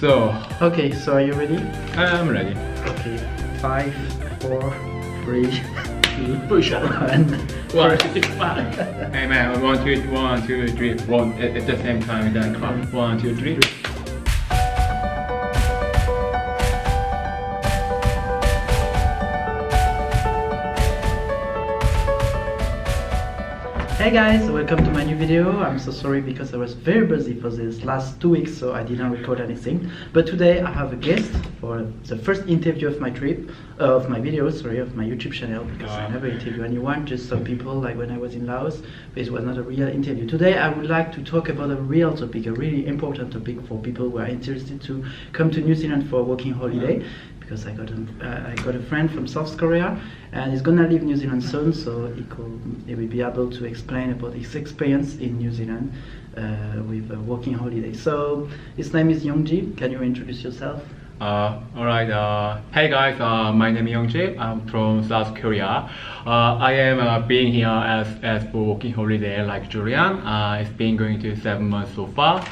So, Okay, so are you ready? I'm ready. Okay, 5, 4, 3, 2, Push up. 1. 1, 2, 5. Hey man, 1, 2, 1, 2, 3. One at the same time. Then clap. 1, 2, 3. Hey guys, welcome to my new video. I'm so sorry because I was very busy for these last 2 weeks, so I didn't record anything. But today I have a guest for the first interview of my trip, of my video, sorry, of my YouTube channel, because I never interview anyone, just some people, like when I was in Laos, but it was not a real interview. Today I would like to talk about a real topic, a really important topic for people who are interested to come to New Zealand for a working holiday. Because I got a friend from South Korea and he's gonna leave New Zealand soon, so he will be able to explain about his experience in New Zealand with a working holiday. So his name is Youngjib. Can you introduce yourself? Alright, hey guys, my name is Youngjib. I'm from South Korea. I am being here as for working holiday like Julien. It's been going to 7 months so far.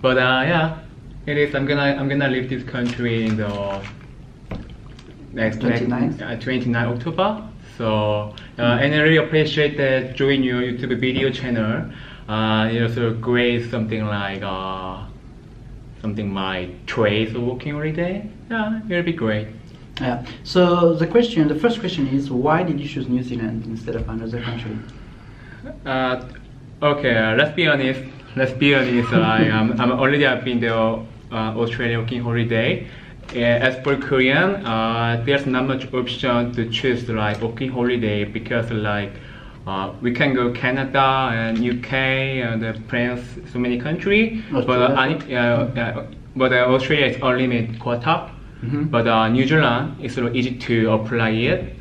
But yeah, it is. I'm gonna leave this country in the next 29 October. So and I really appreciate that join your YouTube video channel. It also great something like something my trade or working holiday. Yeah, it'll be great. Yeah. So the first question is, why did you choose New Zealand instead of another country? Okay, let's be honest. I'm already I've been to Australia working holiday. As for Korean, there's not much option to choose like working holiday because like we can go Canada and UK and France, so many countries. But Australia is unlimited quota. But New Zealand is so easy to apply it.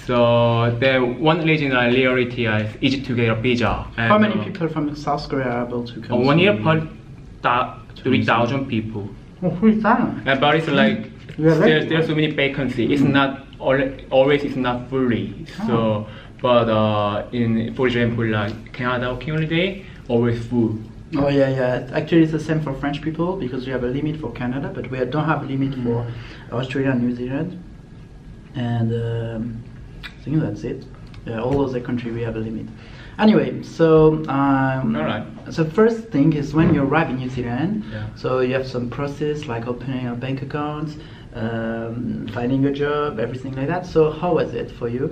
So the one reason I reality is easy to get a visa. And, how many people from South Korea are able to come? 1 year per 3,000 people. Oh, 3,000. But it's like there's so many vacancies. It's not always. It's not fully. So, but for example, like Canada working holiday, always full. Oh yeah. Actually, it's the same for French people because we have a limit for Canada, but we don't have a limit for Australia and New Zealand. And I think that's it. Yeah, all other countries we have a limit. Anyway, so Alright. So first thing is when you arrive in New Zealand, Yeah. so you have some process like opening a bank account, finding a job, everything like that. So how was it for you?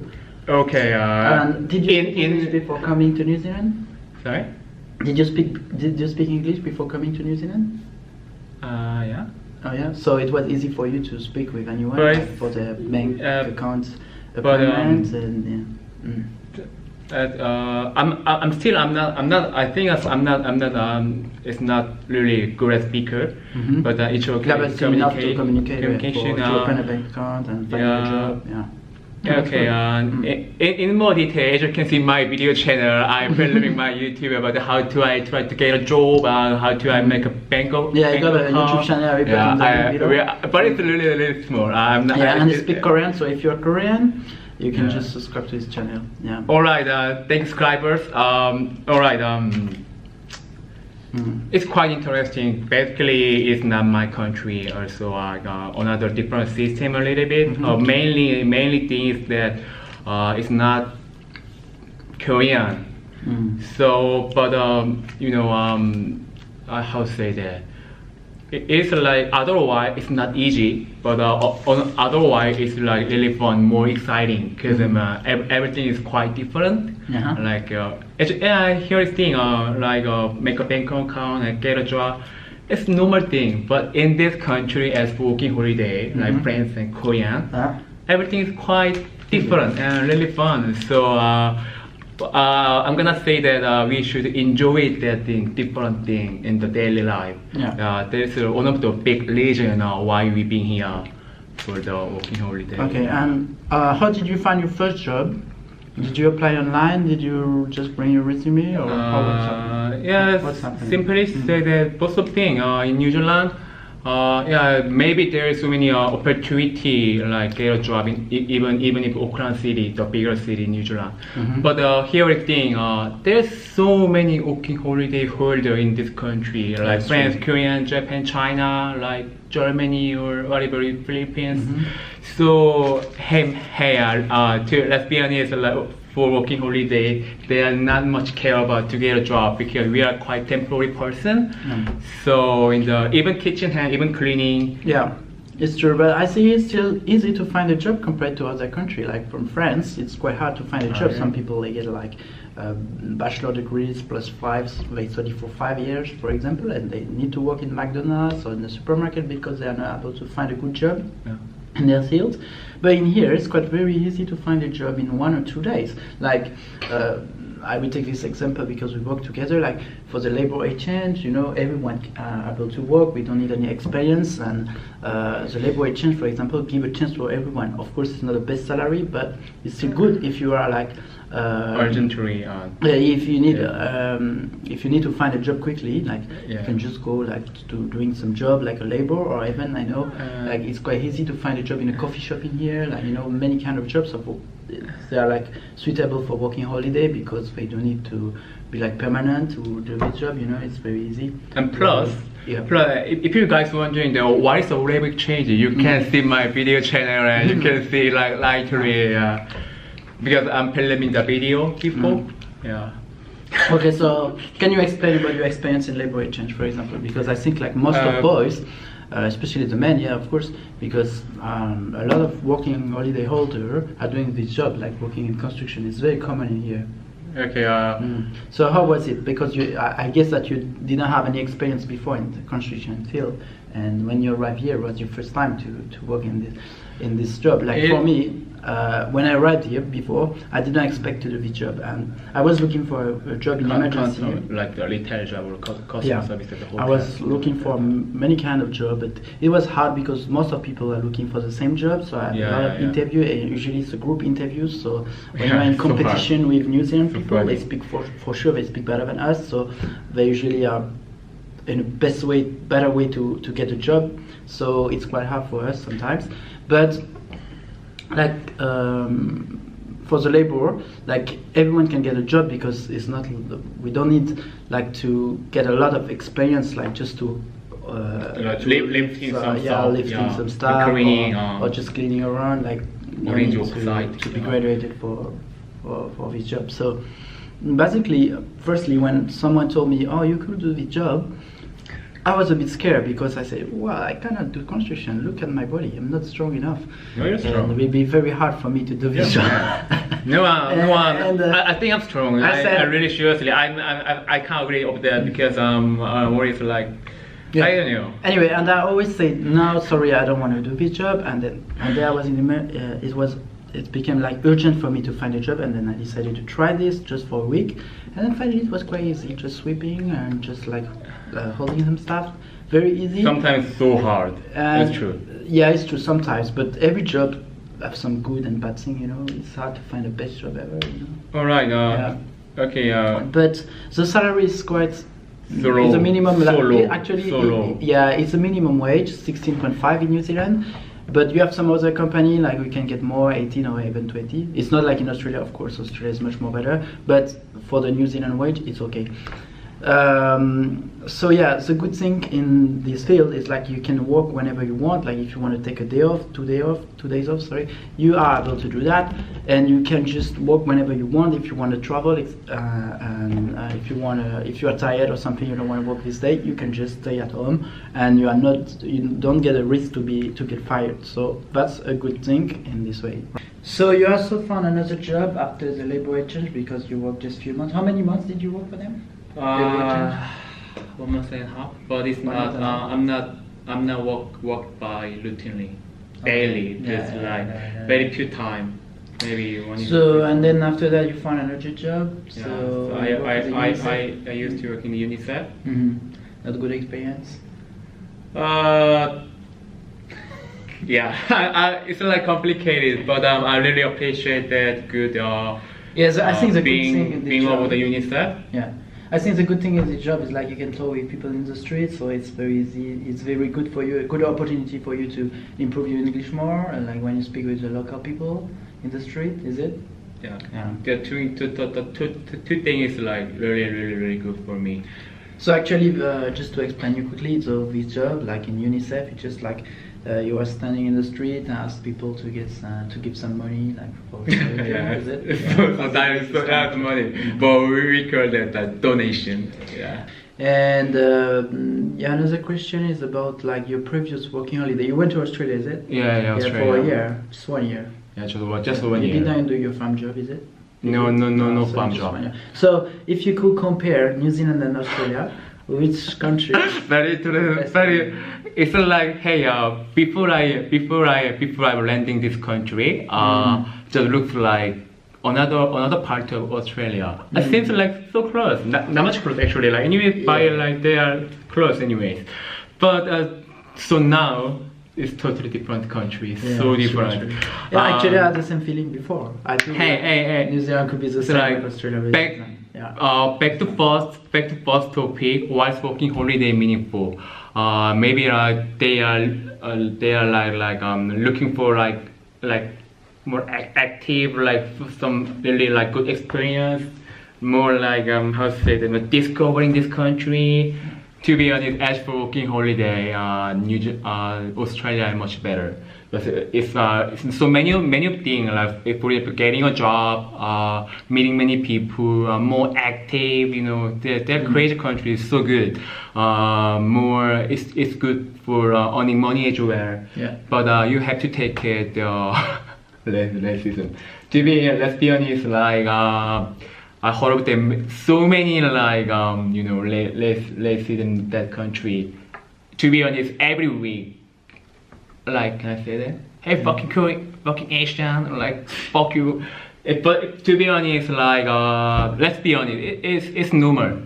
Okay. And did you speak English before coming to New Zealand? Sorry. Did you speak English before coming to New Zealand? Yeah. Oh yeah. So it was easy for you to speak with anyone But like, for the bank account but, appointments and yeah. It's not really good at speaker, but it's okay. Yeah, but still enough to communicate communication, to open a bank account and find a job. Yeah. Okay, in more detail, as you can see my video channel, I'm filming my YouTube about how do I try to get a job and how do I make a bank account. Yeah, you got a YouTube channel, I put in the video. But it's really small. I'm not, yeah, and I speak Korean, so if you're Korean, you can just subscribe to his channel. Yeah. Alright, thanks subscribers. It's quite interesting. Basically, it's not my country. Also, another different system a little bit. Mainly things that it's not Korean. So, but how to say that? It's like otherwise it's not easy, but otherwise it's like really fun, more exciting because everything is quite different. Like here is thing like make a bank account and get a job. It's normal thing, but in this country as working holiday like France and Korean, everything is quite different and really fun. So. I'm gonna say that we should enjoy that thing, different thing in the daily life. Yeah. That's one of the big reasons why we've been here for the working holiday. Okay, and how did you find your first job? Did you apply online? Did you just bring your resume, or how was it? Yes, simply say that both of things. In New Zealand, Yeah, maybe there is so many opportunity like get a job in even if Auckland City, the bigger city in New Zealand. But here is the thing, there's so many working holiday holder in this country, like That's France, true. Korean, Japan, China, like Germany or whatever, Philippines. So let's be honest, like, for working holiday, they are not much care about to get a job because we are quite temporary person. So in the even kitchen hand, even cleaning. Yeah, it's true, but I see it's still easy to find a job compared to other country. Like from France, it's quite hard to find a job. Yeah. Some people they get like bachelor degrees +5, they study for 5 years, for example, and they need to work in McDonald's or in the supermarket because they are not able to find a good job. Yeah. In their field. But in here it's quite very easy to find a job in 1 or 2 days. Like I will take this example because we work together, like for the labor exchange, you know, everyone able to work, we don't need any experience, and the labor exchange, for example, give a chance for everyone. Of course it's not the best salary, but it's still good if you are like urgently if you need to find a job quickly, like you Yeah. can just go like to doing some job like a labor, or even I know like it's quite easy to find a job in a coffee shop in here, like you know many kind of jobs they are like suitable for working holiday because they don't need to be like permanent to do this job, you know, it's very easy. And plus, if you guys wondering though, what is a labor exchange, you can see my video channel and you can see like literally because I'm filming the video before. Yeah. Okay, so can you explain about your experience in labor exchange, for example? Because I think like most of boys, especially the men, yeah, of course, because a lot of working holiday holder are doing this job, like working in construction. It's very common in here. Okay. So how was it? Because I guess that you didn't have any experience before in the construction field, and when you arrived here, it was your first time to work in this job. Like for me, when I arrived here before, I didn't expect to do this job, and I was looking for a job in emergency. Like the retail job or customer service at the hotel. I was looking for many kind of job, but it was hard because most of people are looking for the same job. So I had a lot of interview, and usually it's a group interview. So when you're in competition with New Zealand people, they speak for sure they speak better than us. So they usually are in a better way to get a job. So it's quite hard for us sometimes, but like for the labor, like everyone can get a job because it's not, we don't need like to get a lot of experience, like just to lifting some stuff, cleaning, or just cleaning around, like orange to be graduated for this job. So basically, firstly, when someone told me, oh, you could do the job, I was a bit scared because I said, well, I cannot do construction. Look at my body. I'm not strong enough. No, you're strong. And it will be very hard for me to do this job. I think I'm strong. I really seriously. I can't agree with that because worries like I don't know. Anyway, and I always say, no, sorry, I don't want to do this job. And then I was in the it became like urgent for me to find a job, and then I decided to try this just for a week, and then finally it was quite easy, just sweeping and just like holding some stuff, very easy. Sometimes so hard. That's true. Yeah, it's true sometimes, but every job have some good and bad thing, you know. It's hard to find the best job ever, you know. All right. Okay. But the salary is quite. So low. It's a minimum. So low. Actually, so low. It's a minimum wage, 16.5 in New Zealand. But you have some other company, like we can get more, 18 or even 20. It's not like in Australia, of course. Australia is much more better. But for the New Zealand wage, it's okay. So yeah, the good thing in this field is like you can work whenever you want. Like if you want to take a day off, 2 days off, sorry, you are able to do that, and you can just work whenever you want. If you want to travel, and if you are tired or something, you don't want to work this day, you can just stay at home, and you don't get a risk to get fired. So that's a good thing in this way. So you also found another job after the labor exchange because you worked just a few months. How many months did you work for them? 1 month and a half, but it's not. I'm not work by routinely, daily. Just very few time, maybe one. So and then after that you found another job. Yeah, So I used to work in UNICEF. Not good experience. Yeah, it's like complicated, but I really appreciate that good. Yes, I think the being good thing in this being job, over the UNICEF. Yeah, I think the good thing in this job is like you can talk with people in the street, so it's very easy. It's very good for you, a good opportunity for you to improve your English more, and like when you speak with the local people in the street, is it? Yeah. The two things is like really good for me. So actually, just to explain you quickly, so this job, like in UNICEF, it's just like you are standing in the street and ask people to get to give some money, like for yeah, is it? so that is not money, but we call that a donation. Yeah. And yeah, another question is about like your previous working holiday. You went to Australia, is it? Yeah, Australia. For a year, just 1 year. Yeah, just 1 year. You didn't do your farm job, is it? No So farm just job. 1 year. So if you could compare New Zealand and Australia, which country? very. It's like, hey, before I landing this country, just looks like another part of Australia. It seems like so close, not much close actually. Like anyway, by like they are close anyways. But so now it's totally different country. So different. Yeah, actually, I had the same feeling before. I think hey, New Zealand could be the same like like Australia. Back to first topic. What's working holiday meaningful? Maybe they are like looking for like more active, like some really like good experience, more like how to say that, discovering this country. To be honest, as for working holiday, Australia is much better. But it's so many things, like for example, getting a job, meeting many people, more active. You know, their crazy country is so good. It's good for earning money as well. Yeah. But you have to take it racism. Let's be honest, like I heard of them so many like racism in that country. To be honest, every week, like, can I say that? Hey, fucking Korean, fucking Asian, like, fuck you. But to be honest, like, let's be honest, it's normal.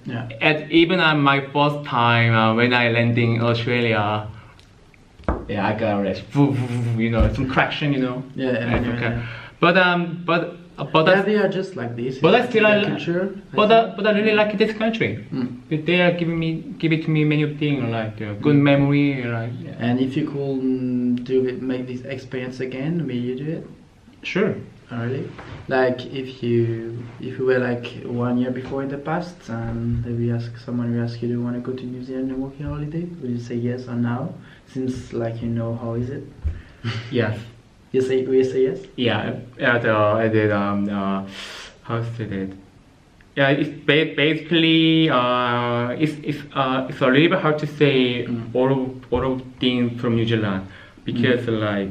Yeah. And even on my first time when I landing in Australia, yeah, I got arrested. You know, some correction, you know. Yeah. But They are just like this. But I still culture. But I really like this country. They are give it to me many things like good memory, like. Yeah. And if you could make this experience again, will you do it? Sure. Really? Like if you were like 1 year before in the past, and someone will ask you, do you want to go to New Zealand and working holiday? Will you say yes or no? Since like you know how is it? Yes. Will you say yes? Yeah, I did how to say that? Yeah, it's basically it's a little bit hard to say all of things from New Zealand because like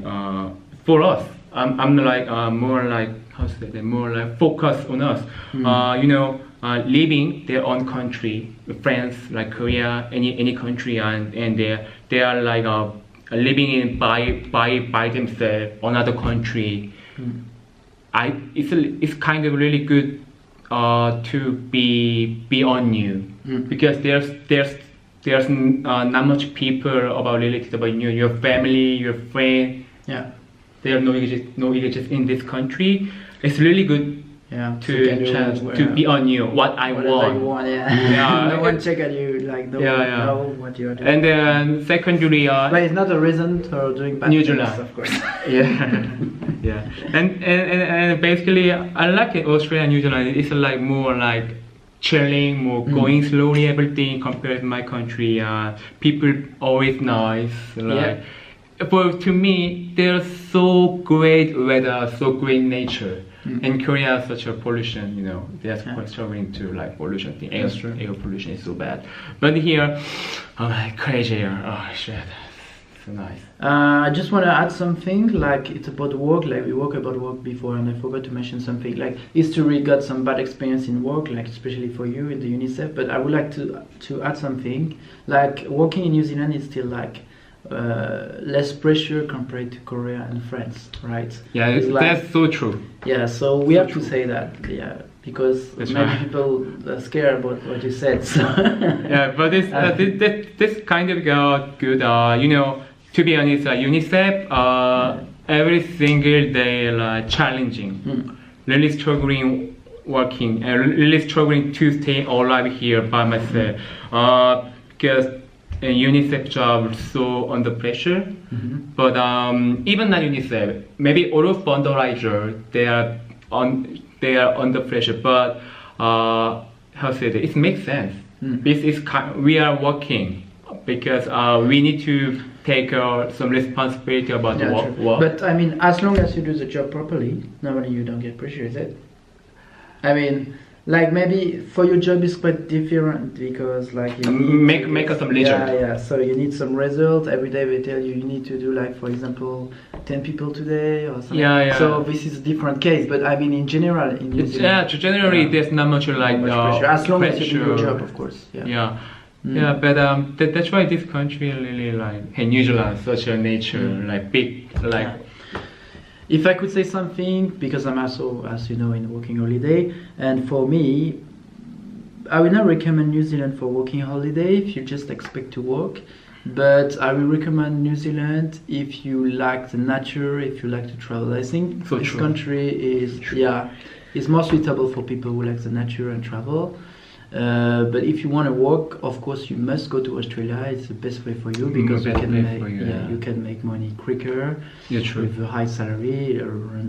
for us, I'm like more like how to say that, more like focused on us. You know, living their own country, friends like Korea, any country, and they are like living in by themselves another country. It's kind of really good to be on you because there's not much people about related about you, your family, your friend. Yeah. There are no religious in this country. It's really good. Yeah, to chance to be on you, what I want. Yeah. No one check at you, like no one know what you are doing. And then secondly, but it's not a reason for doing bad New things, Zealand, of course. Yeah. And basically, I like it. Australia and New Zealand. It's like more like chilling, more going slowly, everything compared to my country. People always nice. Like, but to me, there's so great weather, so great nature. And Korea has such a pollution, you know, they're quite struggling to like pollution thing. Air pollution is so bad. But here, I'm like crazy. Oh shit, so nice. I just want to add something, like it's about work, like we talked about work before and I forgot to mention something, like history got some bad experience in work, like especially for you in the UNICEF, but I would like to add something, like working in New Zealand is still like less pressure compared to Korea and France, right? Yeah, that's so true. Yeah, so we have to say that, yeah, because many people are scared about what you said. So. Yeah, but this kind of good. You know, to be honest, UNICEF every single day challenging, really struggling working and really struggling to stay alive here by myself. Because a UNICEF job is so under pressure. But even not UNICEF, maybe all of fundraisers, they are under pressure. But how say that? It makes sense. This is we are working because we need to take some responsibility about the work. But I mean, as long as you do the job properly, normally you don't get pressure, is it? I mean, like maybe for your job is quite different because like you make us some leisure. Yeah. So you need some results every day. They tell you need to do like, for example, 10 people today or something. Yeah. So this is a different case. But I mean, in general, in New Zealand, generally there's not much like pressure. As long as you do your job, of course. Yeah, but that's why this country really like in New Zealand, such a nature like big like. If I could say something, because I'm also, as you know, in a working holiday, and for me, I will not recommend New Zealand for working holiday if you just expect to work, but I will recommend New Zealand if you like the nature, if you like to travel. I think this country is more suitable for people who like the nature and travel. But if you want to work, of course, you must go to Australia. It's the best way for you because you can make money quicker with a high salary.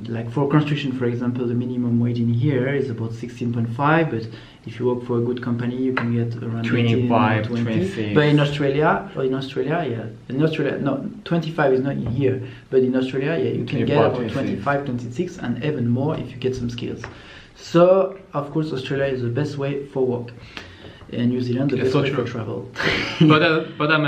Like for construction, for example, the minimum wage in here is about 16.5. But if you work for a good company, you can get around 25, 20. 26. But in Australia, no, 25 is not in here. But in Australia, you can get about 25, 26, and even more if you get some skills. So, of course, Australia is the best way for work, and New Zealand the best way for travel. but I'm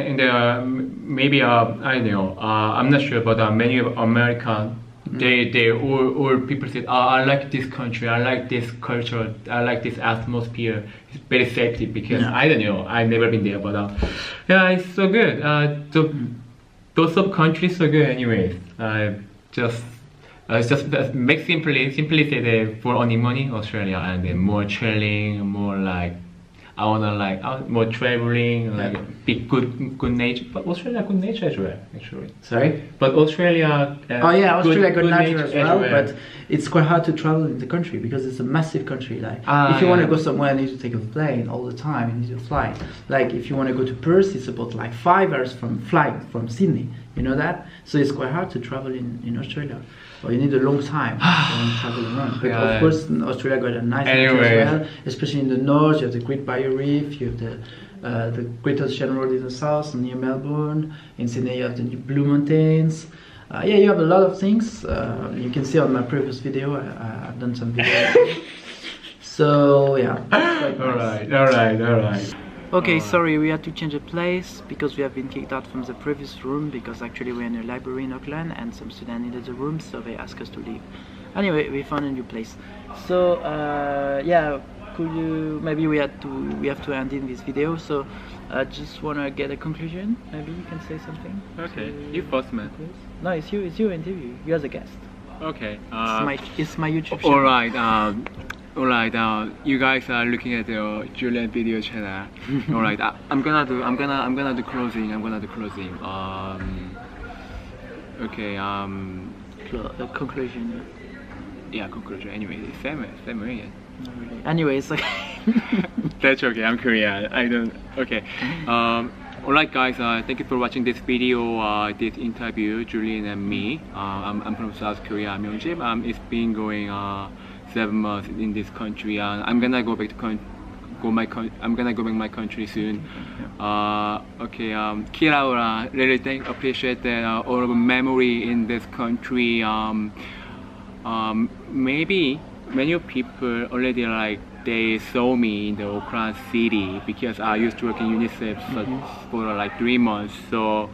in the maybe I don't know. I'm not sure, but many American they all people say, I like this country, I like this culture, I like this atmosphere. It's very safety because I don't know. I've never been there, but it's so good. Those sub countries so good, anyways. Just make simply say that for earning money, Australia, and then more chilling, more like I wanna like more traveling, like big good nature. But Australia good nature as well, actually. Sorry. But Australia. Australia good nature as well. But it's quite hard to travel in the country because it's a massive country. Like if you want to go somewhere, you need to take a plane all the time. You need to fly. Like if you want to go to Perth, it's about like 5 hours from Sydney. You know that? So it's quite hard to travel in Australia. Or you need a long time to travel around. But of course, Australia got a nice nature as well, especially in the north. You have the Great Barrier Reef, you have the Great Ocean Road in the south, near Melbourne. In Sydney, you have the Blue Mountains. You have a lot of things. You can see on my previous video, I've done some videos. So yeah. All right. Okay, sorry, we had to change the place because we have been kicked out from the previous room because actually we're in a library in Auckland and some students needed the room, so they asked us to leave. Anyway, we found a new place. So could you, maybe we have to end in this video, so I just want to get a conclusion. Maybe you can say something. Okay, you first, man. No, it's your interview. You are the guest. Okay. It's my YouTube channel. Alright, you guys are looking at the Julien video channel. Alright, I'm gonna do closing. Okay. Conclusion. Yeah, conclusion. Anyway, same way. Not really. Anyways, that's okay. I'm Korean. I don't. Okay. Alright, guys. Thank you for watching this video. This interview, Julien and me. I'm from South Korea. I'm Youngjib. It's been going 7 months in this country, and I'm gonna go back my country soon. Okay, Kira, really appreciate that all of the memory in this country. Maybe many people already like they saw me in the Auckland city because I used to work in UNICEF for like 3 months. So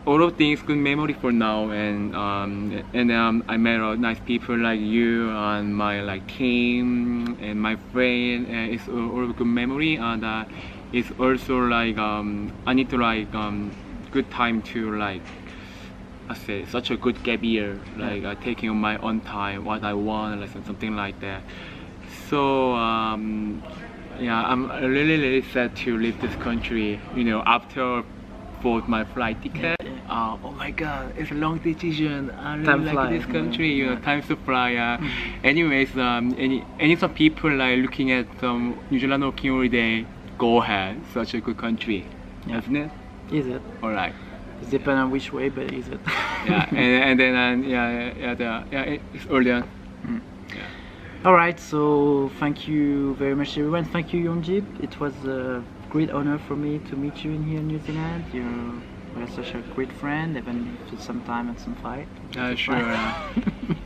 all of things good memory for now, and I met nice people like you and my like team and my friend, and it's all good memory, and it's also like I need to like good time to like I say such a good gap year, like taking on my own time what I want, like something like that. So yeah, I'm really sad to leave this country, you know, after bought my flight ticket. oh my god, it's a long decision. I really Time like flies, this country. yeah. You know, time to fly. Anyways, any some people like looking at New Zealand working holiday. Go ahead, such a good country, isn't it? Is it? All right. It depends on which way, but is it? Yeah, and then it's earlier. All right, so thank you very much, everyone. Thank you, Youngjib. It was a great honor for me to meet you in here in New Zealand. You're such a great friend, even if it's some time and some fight. Sure.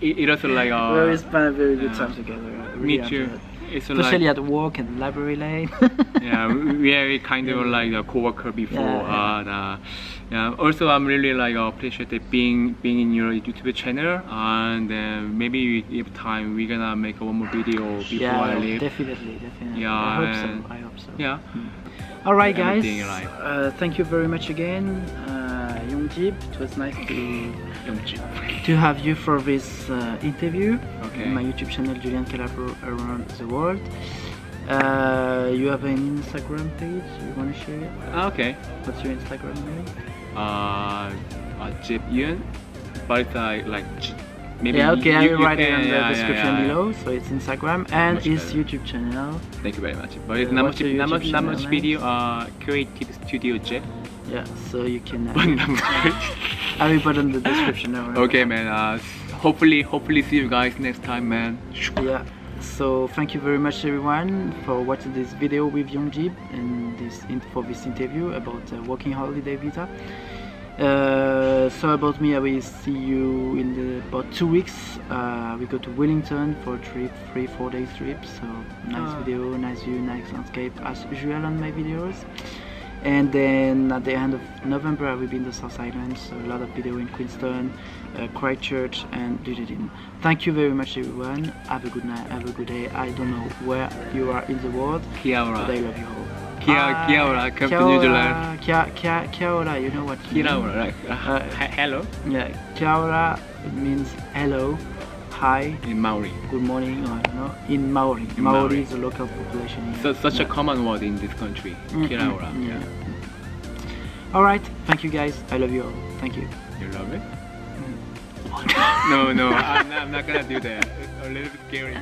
It also like we spent a very good time together. Me too. It's Especially at work and library lane. Yeah, we kind of like a co-worker before. Yeah. Also, I'm really like appreciate being in your YouTube channel, and maybe if time we're gonna make one more video before I leave. Definitely. Yeah, I hope so. Yeah. All right, guys. Thank you very much again, Youngjib. It was nice to have you for this interview. Okay. On my YouTube channel, Julien Calabro Around the World. You have an Instagram page. You want to share it? Okay. What's your Instagram name? Youngjib Yun, but it's like maybe. Yeah, okay. I will write it can, in the description below. So it's Instagram and his YouTube channel. Thank you very much. But it's not much video. Creative Studio J. Yeah, so you can. I will put in the description now. Okay, man. Hopefully see you guys next time, man. Yeah. So thank you very much, everyone, for watching this video with Youngjib and for this interview about working holiday visa. So about me, I will see you in about 2 weeks. We go to Wellington for a trip, 3-4 days trip. So nice video, nice view, nice landscape as usual on my videos. And then at the end of November, I will be in the South Island. So a lot of video in Queenstown, Christchurch, and Dunedin. Thank you very much, everyone. Have a good night, have a good day. I don't know where you are in the world, Kia ora. but I love you all. Kia ora, come to New Zealand. Kia ora, you know what? Kia ora, right? Hello. Yeah, kia ora, it means hello, hi. In Maori. Good morning, or I don't know. In Maori. Maori is the local population here. So, such a common word in this country. Kia ora. Yeah. All right, thank you guys. I love you all. Thank you. You love it? No, I'm not gonna do that. It's a little bit scary.